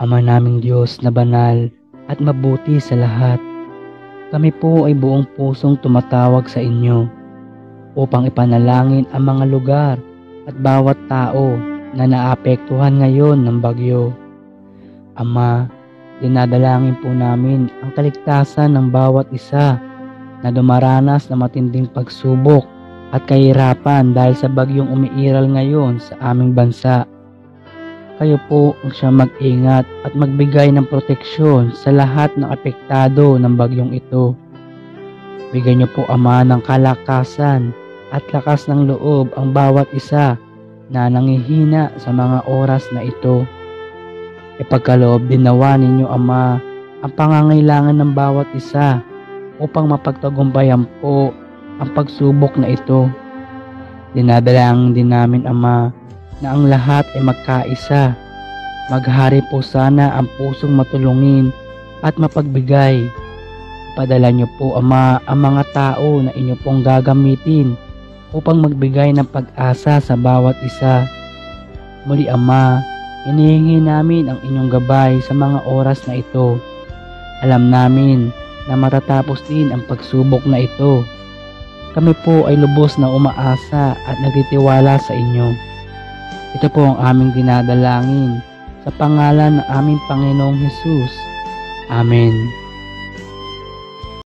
Ama naming Diyos na banal at mabuti sa lahat, kami po ay buong pusong tumatawag sa inyo upang ipanalangin ang mga lugar at bawat tao na naapektuhan ngayon ng bagyo. Ama, dinadalangin po namin ang kaligtasan ng bawat isa na dumaranas ng matinding pagsubok at kahirapan dahil sa bagyong umiiral ngayon sa aming bansa. Kayo po ang siyang mag-ingat at magbigay ng proteksyon sa lahat ng apektado ng bagyong ito. Bigyan niyo po, Ama, ng kalakasan at lakas ng loob ang bawat isa na nangihina sa mga oras na ito. Ipagkaloob din nawa ninyo, Ama, ang pangangailangan ng bawat isa upang mapagtagumpayan po ang pagsubok na ito. Dinadalangin din namin, Ama, na ang lahat ay magkaisa. Maghari po sana ang pusong matulungin at mapagbigay. Padala niyo po, Ama, ang mga tao na inyo pong gagamitin upang magbigay ng pag-asa sa bawat isa. Muli, Ama, hinihingi namin ang inyong gabay sa mga oras na ito. Alam namin na matatapos din ang pagsubok na ito. Kami po ay lubos na umaasa at nagtitiwala sa inyo. Ito po ang aming dinadalangin sa pangalan ng aming Panginoong Hesus. Amen.